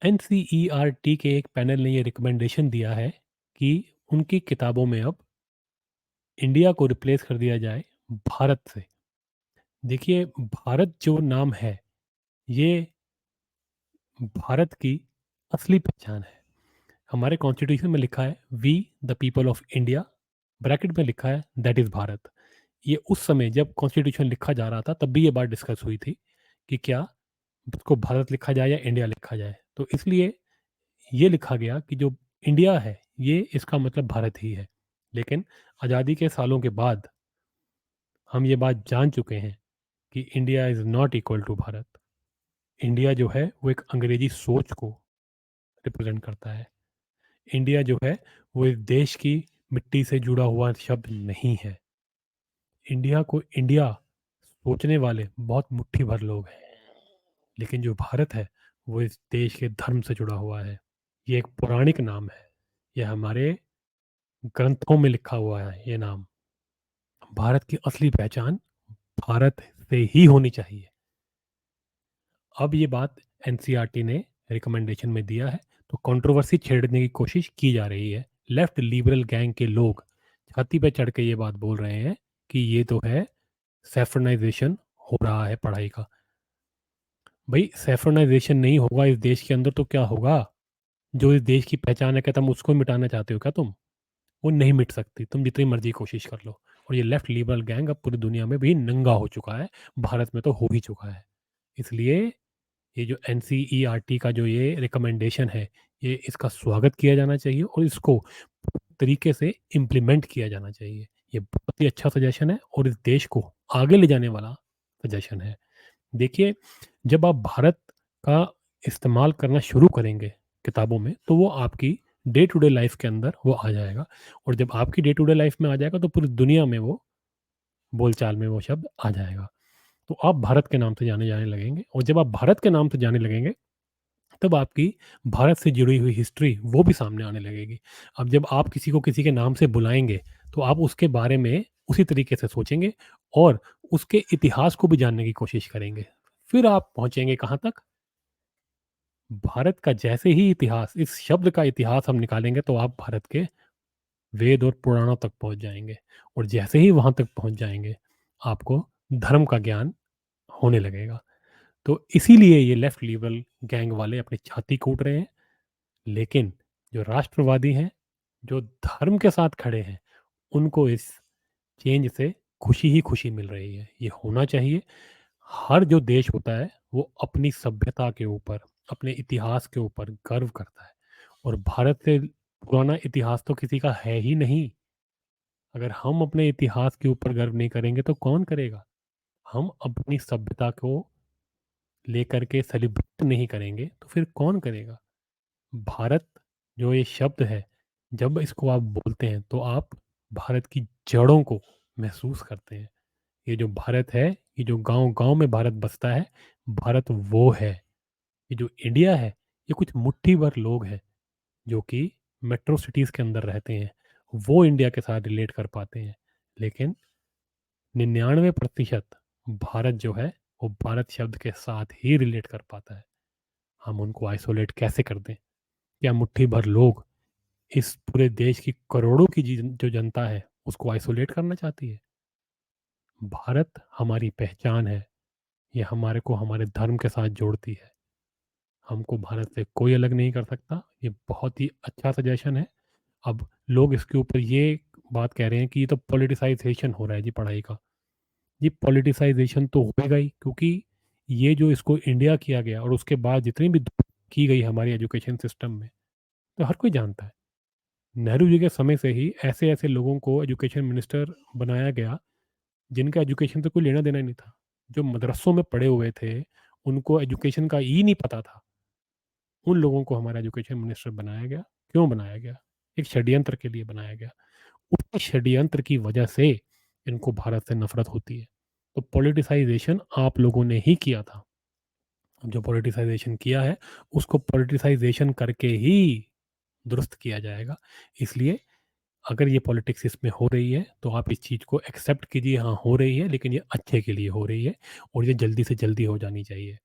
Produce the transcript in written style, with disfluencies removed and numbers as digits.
NCERT के एक panel ने ये रिकमेंडेशन दिया है कि उनकी किताबों में अब इंडिया को रिप्लेस कर दिया जाए भारत से। देखिए, भारत जो नाम है, ये भारत की असली पहचान है। हमारे कॉन्स्टिट्यूशन में लिखा है we the people of India, bracket में लिखा है दैट इज़ भारत। ये उस समय जब कॉन्स्टिट्यूशन लिखा जा रहा था तब भी ये बात डिस्कस हुई थी कि क्या उसको भारत लिखा जाए या इंडिया लिखा जाए। तो इसलिए ये लिखा गया कि जो इंडिया है ये इसका मतलब भारत ही है। लेकिन आज़ादी के सालों के बाद हम ये बात जान चुके हैं कि India is not equal to Bharat. India जो है वो एक अंग्रेजी सोच को रिप्रेजेंट करता है। इंडिया जो है वो इस देश की मिट्टी से जुड़ा हुआ शब्द नहीं है। इंडिया को इंडिया सोचने वाले बहुत मुट्ठी भर लोग हैं, लेकिन जो भारत है वो इस देश के धर्म से जुड़ा हुआ है। ये एक पौराणिक नाम है। ये हमारे ग्रंथों में लिखा हुआ है ये नाम। भारत की असली पहचान भारत से ही होनी चाहिए। अब ये बात एनसीईआरटी ने रिकमेंडेशन में दिया है, तो कंट्रोवर्सी छेड़ने की कोशिश की जा रही है। लेफ्ट लिबरल गैंग के लोग छाती पे चढ़ के ये बात बोल रहे हैं कि ये तो है सैफ्रनाइजेशन हो रहा है पढ़ाई का। भाई, सैफ्रनाइजेशन नहीं होगा इस देश के अंदर तो क्या होगा? जो इस देश की पहचान है, क्या तुम उसको मिटाना चाहते हो? क्या तुम? वो नहीं मिट सकती, तुम जितनी मर्जी कोशिश कर लो। और ये लेफ्ट लिबरल गैंग अब पूरी दुनिया में भी नंगा हो चुका है, भारत में तो हो ही चुका है। इसलिए ये जो एनसीईआरटी का जो ये रिकमेंडेशन है, ये इसका स्वागत किया जाना चाहिए और इसको तरीके से इम्प्लीमेंट किया जाना चाहिए। ये बहुत ही अच्छा सजेशन है और इस देश को आगे ले जाने वाला सजेशन है। देखिए, जब आप भारत का इस्तेमाल करना शुरू करेंगे किताबों में, तो वो आपकी डे टू डे लाइफ के अंदर वो आ जाएगा। और जब आपकी डे टू डे लाइफ में आ जाएगा तो पूरी दुनिया में वो बोलचाल में वो शब्द आ जाएगा। तो आप भारत के नाम से जाने जाने लगेंगे और जब आप भारत के नाम से जाने लगेंगे तब आपकी भारत से जुड़ी हुई हिस्ट्री वो भी सामने आने लगेगी। अब जब आप किसी को किसी के नाम से बुलाएंगे तो आप उसके बारे में उसी तरीके से सोचेंगे और उसके इतिहास को भी जानने की कोशिश करेंगे। फिर आप पहुंचेंगे कहाँ तक? भारत का जैसे ही इतिहास, इस शब्द का इतिहास हम निकालेंगे तो आप भारत के वेद और पुराणों तक पहुंच जाएंगे। और जैसे ही वहां तक पहुंच जाएंगे आपको धर्म का ज्ञान होने लगेगा। तो इसीलिए ये लेफ्ट लिबरल गैंग वाले अपनी छाती कूट रहे हैं। लेकिन जो राष्ट्रवादी हैं, जो धर्म के साथ खड़े हैं, उनको इस चेंज से खुशी ही खुशी मिल रही है। ये होना चाहिए। हर जो देश होता है वो अपनी सभ्यता के ऊपर, अपने इतिहास के ऊपर गर्व करता है। और भारत से पुराना इतिहास तो किसी का है ही नहीं। अगर हम अपने इतिहास के ऊपर गर्व नहीं करेंगे तो कौन करेगा? हम अपनी सभ्यता को लेकर के सेलिब्रेट नहीं करेंगे तो फिर कौन करेगा? भारत जो ये शब्द है, जब इसको आप बोलते हैं तो आप भारत की जड़ों को महसूस करते हैं। ये जो भारत है, ये जो गांव-गांव में भारत बसता है, भारत वो है। ये जो इंडिया है, ये कुछ मुट्ठी भर लोग हैं जो कि मेट्रो सिटीज़ के अंदर रहते हैं। वो इंडिया के साथ रिलेट कर पाते हैं। लेकिन 99% भारत जो है, वो भारत शब्द के साथ ही रिलेट कर पाता है। हम उनको आइसोलेट कैसे कर दें? क्या मुट्ठी भर लोग इस पूरे देश की करोड़ों की जो जनता है उसको आइसोलेट करना चाहती है? भारत हमारी पहचान है। ये हमारे को हमारे धर्म के साथ जोड़ती है। हमको भारत से कोई अलग नहीं कर सकता। ये बहुत ही अच्छा सजेशन है। अब लोग इसके ऊपर ये बात कह रहे हैं कि ये तो पॉलिटिसाइजेशन हो रहा है जी पढ़ाई का। ये पॉलिटिसाइजेशन तो होएगा ही, क्योंकि ये जो इसको इंडिया किया गया और उसके बाद जितनी भी की गई हमारी एजुकेशन सिस्टम में, तो हर कोई जानता है। नेहरू जी के समय से ही ऐसे-ऐसे लोगों को एजुकेशन मिनिस्टर बनाया गया, जिनका एजुकेशन से कोई लेना-देना ही नहीं था। जो मदरसों में पढ़े हुए थे, उनको एजुकेशन का ई नहीं पता था। उन लोगों को हमारा एजुकेशन मिनिस्टर बनाया गया। क्यों बनाया गया? एक षड्यंत्र के लिए बनाया गया। उसी षड्यंत्र की वजह से इनको भारत से नफ़रत होती है। तो पॉलिटिसाइज़ेशन आप लोगों ने ही किया था। अब जो पॉलिटिसाइज़ेशन किया है, उसको पॉलिटिसाइज़ेशन करके ही दुरुस्त किया जाएगा। इसलिए अगर ये पॉलिटिक्स इसमें हो रही है, तो आप इस चीज़ को एक्सेप्ट कीजिए, हाँ, हो रही है, लेकिन ये अच्छे के लिए हो रही है और ये जल्दी से जल्दी हो जानी चाहिए।